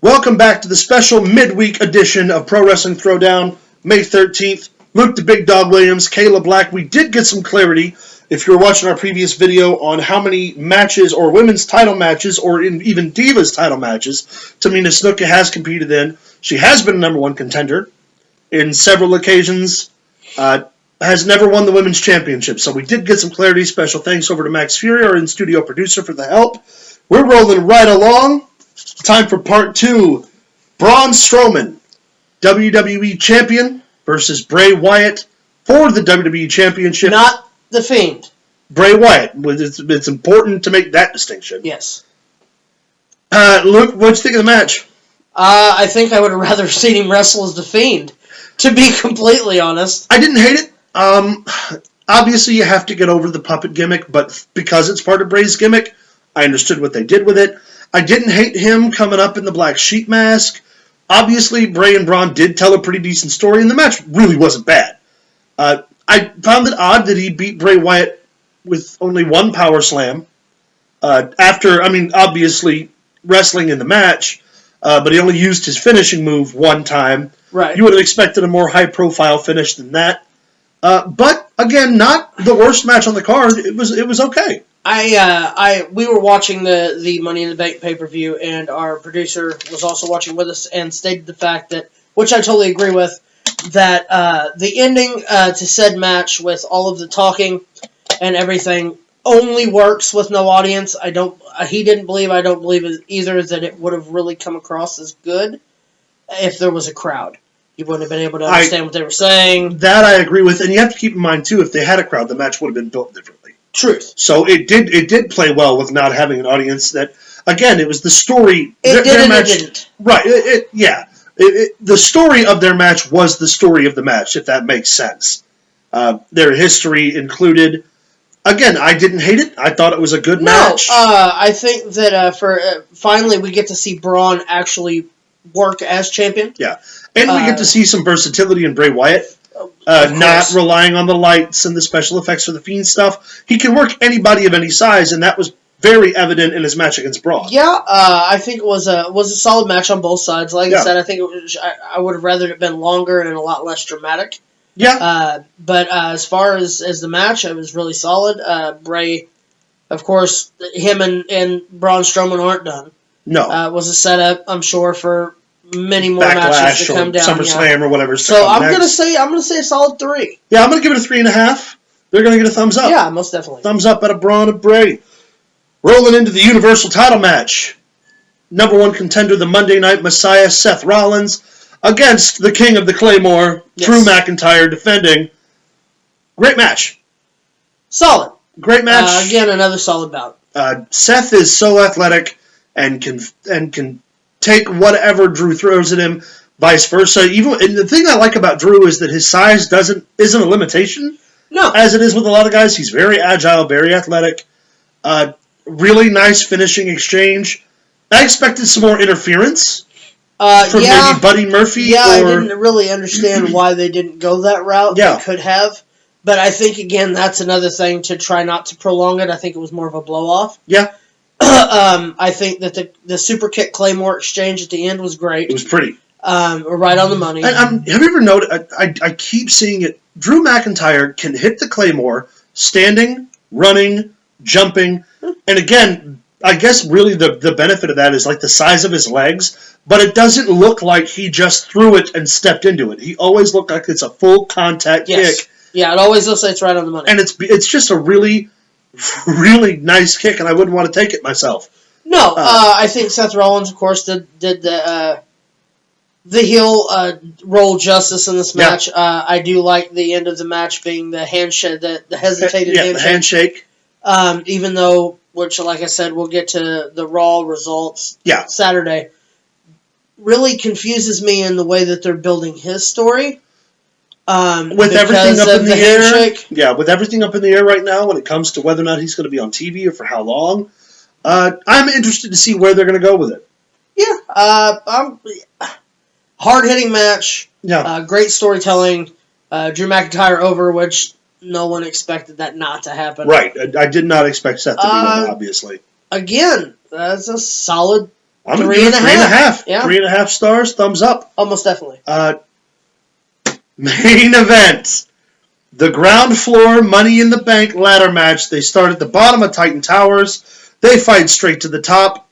Welcome back to the special midweek edition of Pro Wrestling Throwdown, May 13th. Luke the Big Dog Williams, Kayla Black. We did get some clarity, if you were watching our previous video, on how many matches or women's title matches or even Divas title matches Tamina Snuka has competed in. She has been a number one contender in several occasions, has never won the women's championship. So we did get some clarity. Special thanks over to Max Fury, our in-studio producer, for the help. We're rolling right along. Time for part 2. Braun Strowman, WWE Champion, versus Bray Wyatt for the WWE Championship. Not The Fiend. Bray Wyatt. It's important to make that distinction. Yes. Luke, what'd you think of the match? I think I would have rather seen him wrestle as The Fiend, to be completely honest. I didn't hate it. Obviously, you have to get over the puppet gimmick, but because it's part of Bray's gimmick, I understood what they did with it. I didn't hate him coming up in the black sheep mask. Obviously, Bray and Braun did tell a pretty decent story, and the match really wasn't bad. I found it odd that he beat Bray Wyatt with only one power slam. Obviously, wrestling in the match, but he only used his finishing move one time. Right. You would have expected a more high-profile finish than that. But, again, not the worst match on the card. It was okay. We were watching the Money in the Bank pay-per-view, and our producer was also watching with us and stated the fact that, which I totally agree with, that the ending to said match with all of the talking and everything only works with no audience. I don't believe either that it would have really come across as good if there was a crowd. You wouldn't have been able to understand what they were saying. That I agree with, and you have to keep in mind, too, if they had a crowd, the match would have been built differently. Truth. So it did play well with not having an audience. That, again, it was the story. It didn't. Right. The story of their match was the story of the match, if that makes sense. Their history included. Again, I didn't hate it. I thought it was a good match. I think that finally we get to see Braun actually work as champion. Yeah. And we get to see some versatility in Bray Wyatt. Not relying on the lights and the special effects for the Fiend stuff. He can work anybody of any size, and that was very evident in his match against Braun. Yeah, I think it was a solid match on both sides. Like I said, I think I would have rather it been longer and a lot less dramatic. Yeah. But as far as the match, it was really solid. Bray, of course, him and Braun Strowman aren't done. No. It was a setup, I'm sure, for many more matches to come down. SummerSlam or whatever. So I'm gonna say a solid 3. Yeah, I'm gonna give it a 3.5. They're gonna get a thumbs up. Yeah, most definitely. Thumbs up out of Braun and Bray. Rolling into the Universal title match. Number 1 contender, the Monday Night Messiah, Seth Rollins, against the King of the Claymore, Drew McIntyre, defending. Great match. Solid. Great match. Again, another solid bout. Seth is so athletic and can take whatever Drew throws at him, vice versa. And the thing I like about Drew is that his size isn't a limitation. No. As it is with a lot of guys. He's very agile, very athletic. Really nice finishing exchange. I expected some more interference from maybe Buddy Murphy. Yeah, I didn't really understand why they didn't go that route. Yeah. They could have. But I think, again, that's another thing to try not to prolong it. I think it was more of a blow-off. Yeah. I think that the super kick Claymore exchange at the end was great. It was pretty. Right on the money. Have you ever noticed, I keep seeing it, Drew McIntyre can hit the Claymore standing, running, jumping, and again, I guess really the benefit of that is like the size of his legs, but it doesn't look like he just threw it and stepped into it. He always looked like it's a full contact kick. Yeah, it always looks like it's right on the money. And it's just a really, really nice kick, and I wouldn't want to take it myself. No, I think Seth Rollins, of course, did the heel role justice in this match. I do like the end of the match being the handshake, the hesitated handshake. The handshake. Even though, which, like I said, we'll get to the Raw results Saturday, really confuses me in the way that they're building his story. With everything up in the air. Yeah, with everything up in the air right now when it comes to whether or not he's going to be on TV or for how long. I'm interested to see where they're going to go with it. Yeah, hard-hitting match. Yeah. Great storytelling. Drew McIntyre over, which no one expected that not to happen. Right. I did not expect Seth to be one, obviously. Again, that's a solid I'm going to give it 3.5. Yeah. 3.5 stars, thumbs up. Almost definitely. Main event. The ground floor Money in the Bank ladder match. They start at the bottom of Titan Towers. They fight straight to the top.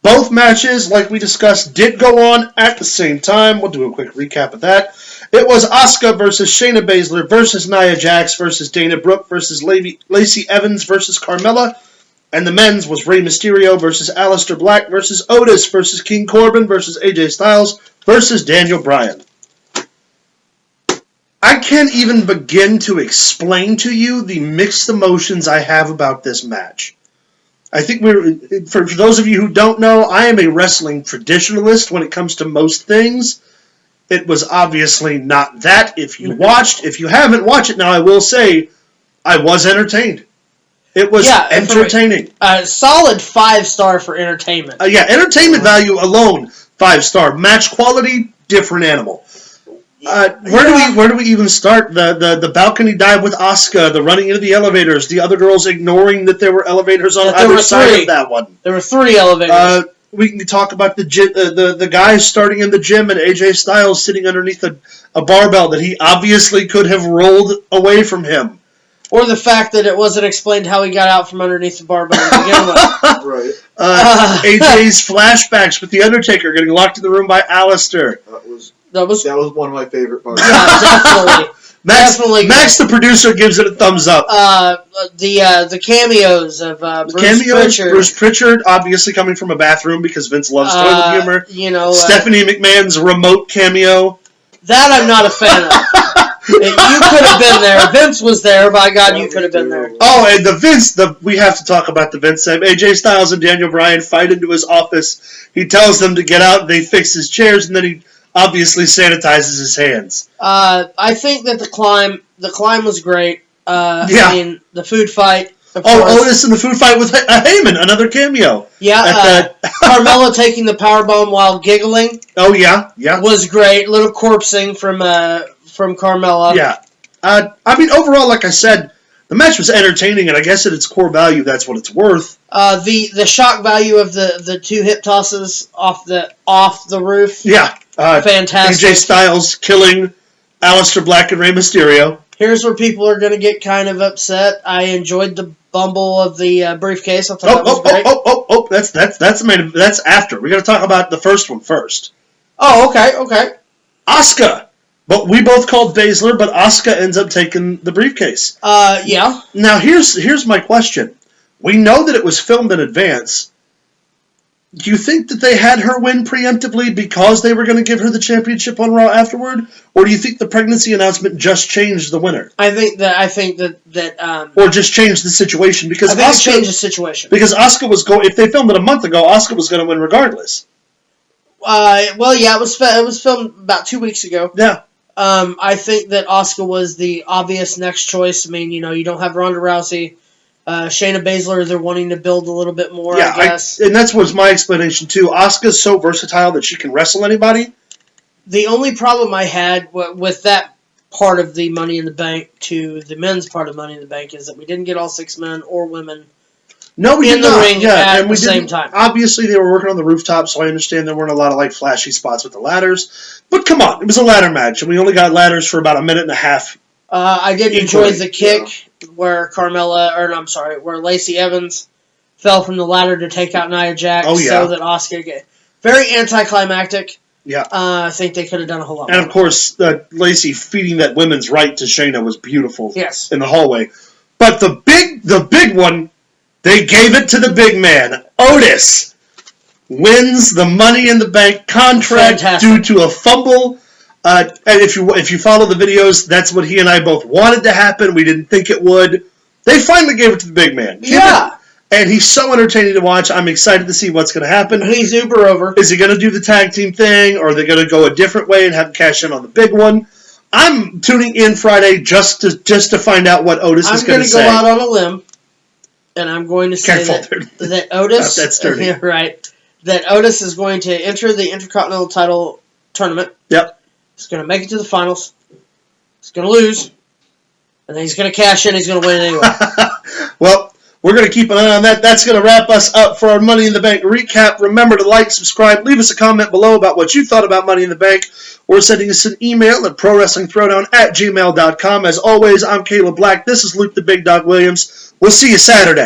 Both matches, like we discussed, did go on at the same time. We'll do a quick recap of that. It was Asuka versus Shayna Baszler versus Nia Jax versus Dana Brooke versus Lacey Evans versus Carmella. And the men's was Rey Mysterio versus Aleister Black versus Otis versus King Corbin versus AJ Styles versus Daniel Bryan. I can't even begin to explain to you the mixed emotions I have about this match. I think for those of you who don't know, I am a wrestling traditionalist when it comes to most things. It was obviously not that. If you haven't, watch it now. I will say, I was entertained. It was entertaining. Solid 5-star for entertainment. Entertainment value alone, 5-star. Match quality, different animal. Where do we even start? The balcony dive with Asuka, the running into the elevators, the other girls ignoring that there were elevators on either side of that one. There were 3 elevators. We can talk about the guys starting in the gym and AJ Styles sitting underneath a barbell that he obviously could have rolled away from him. Or the fact that it wasn't explained how he got out from underneath the barbell to begin with. Right. AJ's flashbacks with The Undertaker getting locked in the room by Aleister. That was one of my favorite parts. Yeah, definitely. Max, the producer, gives it a thumbs up. The cameos of Pritchard. Bruce Pritchard, obviously coming from a bathroom because Vince loves toilet humor. Stephanie McMahon's remote cameo. That I'm not a fan of. You could have been there. Vince was there. By God, you could have been there. Oh, and we have to talk about the Vince side. AJ Styles and Daniel Bryan fight into his office. He tells them to get out. They fix his chairs, and then he obviously sanitizes his hands. I think that the climb was great. I mean, the food fight. Otis in the food fight with Heyman, another cameo. Yeah, Carmella taking the powerbomb while giggling. Oh, yeah. Was great. Little corpsing from Carmella. Yeah. I mean, overall, like I said, the match was entertaining, and I guess at its core value, that's what it's worth. The shock value of the 2 hip tosses off the roof. Yeah. Fantastic. AJ Styles killing Aleister Black and Rey Mysterio. Here's where people are going to get kind of upset. I enjoyed the bumble of the briefcase. I thought that was great. That's after. We're going to talk about the first one first. Oh, okay. Asuka. But we both called Baszler, but Asuka ends up taking the briefcase. Yeah. Now, here's my question. We know that it was filmed in advance. Do you think that they had her win preemptively because they were going to give her the championship on Raw afterward? Or do you think the pregnancy announcement just changed the winner? I think that or just changed the situation because I think it changed the situation. Because Asuka was going. If they filmed it a month ago, Asuka was going to win regardless. Well, yeah, it was filmed about 2 weeks ago. Yeah. I think that Asuka was the obvious next choice. I mean, you don't have Ronda Rousey. Shayna Baszler, they're wanting to build a little bit more, I guess. And that's was my explanation, too. Asuka's so versatile that she can wrestle anybody. The only problem I had with that part of the Money in the Bank to the men's part of Money in the Bank is that we didn't get all 6 men or women in the ring at the same time. Obviously, they were working on the rooftop, so I understand there weren't a lot of flashy spots with the ladders. But come on, it was a ladder match, and we only got ladders for about a minute and a half. I did enjoy the kick where where Lacey Evans fell from the ladder to take out Nia Jax so that Asuka get very anticlimactic. Yeah. I think they could have done a whole lot more. And of course, Lacey feeding that women's right to Shayna was beautiful. Yes. In the hallway. But the big one, they gave it to the big man. Otis wins the Money in the Bank contract due to a fumble. And if you follow the videos, that's what he and I both wanted to happen. We didn't think it would. They finally gave it to the big man. And he's so entertaining to watch. I'm excited to see what's going to happen. He's uber over. Is he going to do the tag team thing, or are they going to go a different way and have him cash in on the big one? I'm tuning in Friday just to find out what Otis is going to say. I'm going to go out on a limb, and I'm going to say that Otis... That's dirty. Right. That Otis is going to enter the Intercontinental title tournament. Yep. He's going to make it to the finals. He's going to lose. And then he's going to cash in. He's going to win it anyway. Well, We're going to keep an eye on that. That's going to wrap us up for our Money in the Bank recap. Remember to like, subscribe, leave us a comment below about what you thought about Money in the Bank, or sending us an email at prowrestlingthrowdown@gmail.com. As always, I'm Caleb Black. This is Luke the Big Dog Williams. We'll see you Saturday.